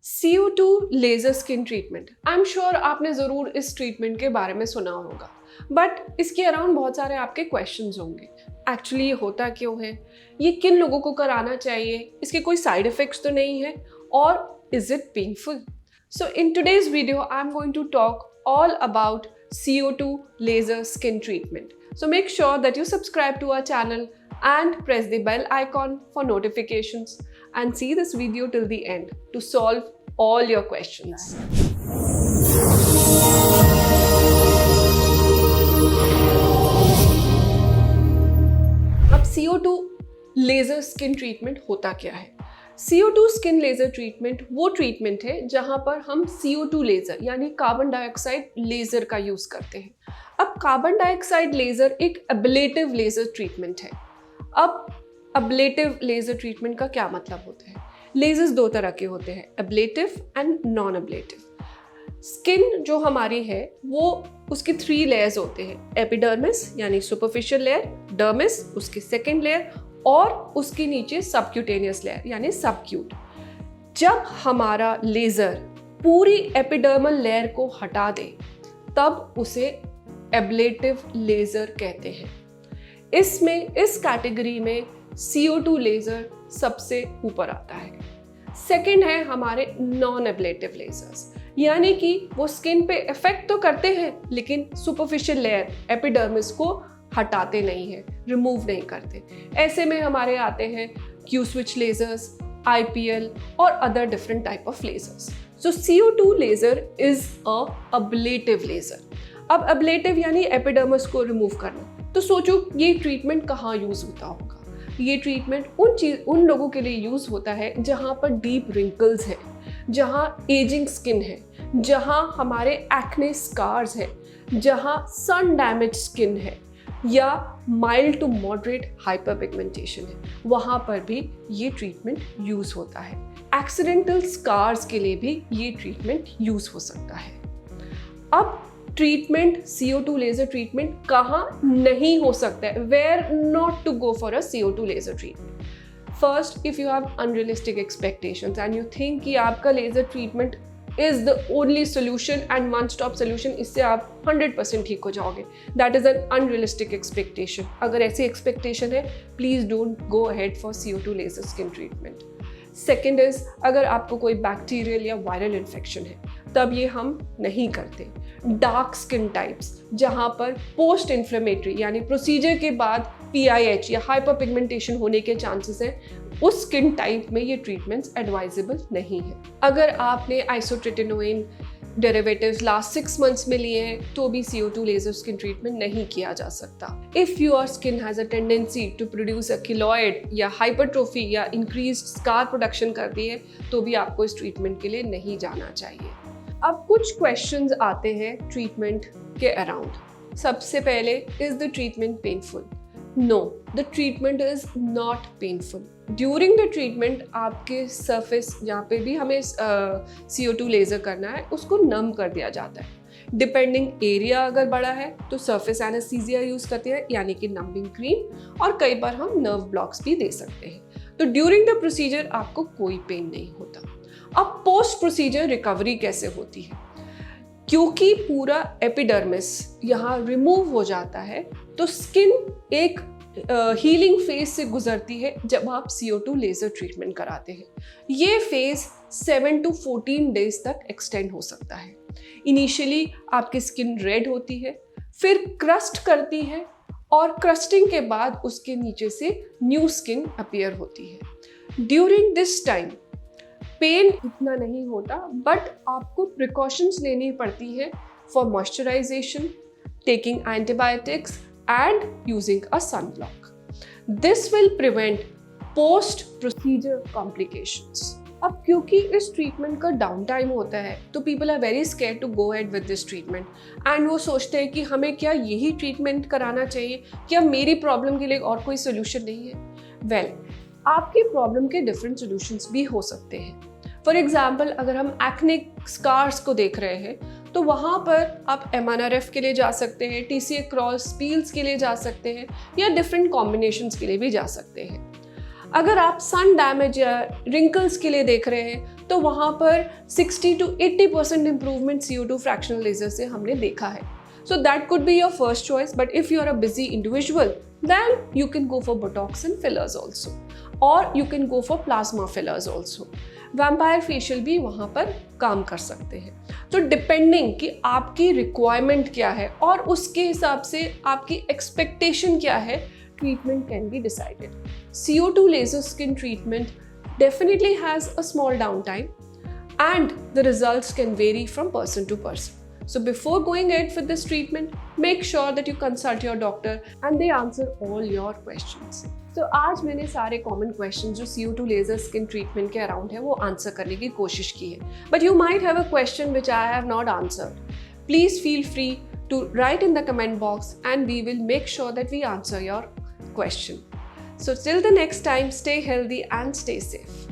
CO2 laser skin treatment. I am sure आपने ज़रूर इस ट्रीटमेंट के बारे में सुना होगा, बट इसके अराउंड बहुत सारे आपके क्वेश्चंस होंगे। एक्चुअली ये होता क्यों है, ये किन लोगों को कराना चाहिए, इसके कोई साइड इफ़ेक्ट्स तो नहीं है, और is it painful? So in today's video I am going to talk all about CO2 laser skin treatment. So make sure that you subscribe to our channel and press the bell icon for notifications and see this video till the end to solve all your questions. अब CO2 laser skin treatment होता क्या है? CO2 skin laser treatment वो treatment है जहां पर हम CO2 laser यानी कार्बन डाइऑक्साइड लेज़र का यूज़ करते हैं। अब कार्बन डाइऑक्साइड लेज़र एक एब्लेटिव लेज़र ट्रीटमेंट है। अब एब्लेटिव लेज़र ट्रीटमेंट का क्या मतलब होता है? लेज़र्स दो तरह के होते हैं, ablative and non ablative. Skin जो हमारी है वो उसके 3 लेयर्स होते हैं, एपिडर्मिस यानी सुपरफिशियल लेयर, डर्मिस उसकी सेकेंड लेयर, और उसके नीचे सबक्यूटेनियस लेयर यानी सबक्यूट। जब हमारा लेज़र पूरी एपिडर्मल लेयर को हटा दे तब उसे एब्लेटिव लेज़र कहते हैं। इसमें इस कैटेगरी में CO2 लेज़र सबसे ऊपर आता है। सेकंड है हमारे नॉन एब्लेटिव लेज़र्स, यानी कि वो स्किन पे इफेक्ट तो करते हैं लेकिन सुपरफिशियल लेयर एपिडर्मिस को हटाते नहीं है, रिमूव नहीं करते। ऐसे में हमारे आते हैं क्यू स्विच लेजर्स, IPL और other different type of lasers. So CO2 laser is a ablative laser. अब अब्लेटिव यानी एपिडर्मिस को रिमूव करना। तो सोचो ये ट्रीटमेंट कहाँ यूज होता होगा? ये ट्रीटमेंट उन लोगों के लिए यूज होता है जहाँ पर डीप रिंकल्स है, जहाँ एजिंग स्किन है, जहाँ हमारे एक्ने स्कार्स है, जहाँ सन डैमेज स्किन है या माइल्ड टू मॉडरेट हाइपरपिगमेंटेशन है, वहाँ पर भी ये ट्रीटमेंट यूज़ होता है। एक्सीडेंटल स्कार्स के लिए भी ये ट्रीटमेंट यूज़ हो सकता है। अब ट्रीटमेंट CO2 लेज़र ट्रीटमेंट कहाँ नहीं हो सकता है, where not to go for a CO2 laser treatment. First, if you have unrealistic expectations and you think कि आपका laser treatment is the only solution and one stop solution, इससे आप 100% ठीक हो जाओगे, that is an unrealistic expectation। अगर ऐसी expectation है, please don't go ahead for CO2 laser skin treatment। Second is, अगर आपको कोई बैक्टीरियल या वायरल इन्फेक्शन है तब ये हम नहीं करते। डार्क स्किन टाइप्स जहाँ पर पोस्ट इन्फ्लेमेटरी यानी प्रोसीजर के बाद PIH या हाइपरपिगमेंटेशन होने के चांसेस हैं, उस स्किन टाइप में ये ट्रीटमेंट्स एडवाइजेबल नहीं है। अगर आपने आइसोट्रेटिनोइन डेरिवेटिव्स लास्ट 6 मंथ्स में लिए हैं तो भी CO2 लेजर स्किन ट्रीटमेंट नहीं किया जा सकता। If your skin has a tendency to produce a keloid या हाइपरट्रोफी या इंक्रीज्ड स्कार प्रोडक्शन करती है तो भी आपको इस ट्रीटमेंट के लिए नहीं जाना चाहिए। अब कुछ क्वेश्चंस आते हैं ट्रीटमेंट के अराउंड। सबसे पहले, is the treatment painful? No, the treatment is not painful. During the treatment आपके सरफेस जहाँ पे भी हमें CO2 लेज़र करना है उसको नम कर दिया जाता है। डिपेंडिंग एरिया अगर बड़ा है तो सरफेस एनेस्थीसिया यूज़ करते हैं यानी कि नंबिंग क्रीम, और कई बार हम नर्व ब्लॉक्स भी दे सकते हैं। तो ड्यूरिंग द प्रोसीजर आपको कोई पेन नहीं होता। अब पोस्ट प्रोसीजर रिकवरी कैसे होती है? क्योंकि पूरा एपिडर्मिस यहाँ रिमूव हो जाता है तो स्किन एक हीलिंग फेज से गुजरती है जब आप CO2 लेज़र ट्रीटमेंट कराते हैं। ये फेज 7 to 14 डेज तक एक्सटेंड हो सकता है। इनिशियली आपकी स्किन रेड होती है, फिर क्रस्ट करती है, और क्रस्टिंग के बाद उसके नीचे से न्यू स्किन अपीयर होती है। ड्यूरिंग दिस टाइम पेन इतना नहीं होता, बट आपको प्रिकॉशंस लेनी पड़ती है for moisturisation, taking antibiotics and using a sunblock. This will prevent post-procedure complications. अब क्योंकि इस ट्रीटमेंट का डाउन टाइम होता है तो people are very scared to go ahead with this treatment, and वो सोचते हैं कि हमें क्या यही ट्रीटमेंट कराना चाहिए, क्या मेरी प्रॉब्लम के लिए और कोई सोल्यूशन नहीं है? वेल, आपकी प्रॉब्लम के डिफरेंट सोल्यूशंस भी हो सकते हैं। फॉर एग्जाम्पल, अगर हम एक्ने स्कार्स को देख रहे हैं तो वहाँ पर आप MNRF के लिए जा सकते हैं, TCA क्रॉस पील्स के लिए जा सकते हैं, या डिफरेंट कॉम्बिनेशंस के लिए भी जा सकते हैं। अगर आप सन डैमेज या रिंकल्स के लिए देख रहे हैं तो वहाँ पर 60 to 80% improvement CO2 fractional laser से हमने देखा है. So that could be your first choice, but if you're a busy individual, then you can go for Botox and fillers also, or you can go for plasma fillers also. Vampire facial भी वहाँ पर काम कर सकते हैं. तो depending कि आपकी रिक्वायरमेंट क्या है और उसके हिसाब से आपकी एक्सपेक्टेशन क्या है, treatment can be decided. CO2 laser skin treatment definitely has a small downtime and the results can vary from person to person. So before going ahead with this treatment, make sure that you consult your doctor and they answer all your questions. So आज मैंने सारे common questions जो CO2 laser skin treatment के around है वो answer करने की कोशिश की है. But you might have a question which I have not answered. Please feel free to write in the comment box and we will make sure that we answer your question. So till the next time, stay healthy and stay safe.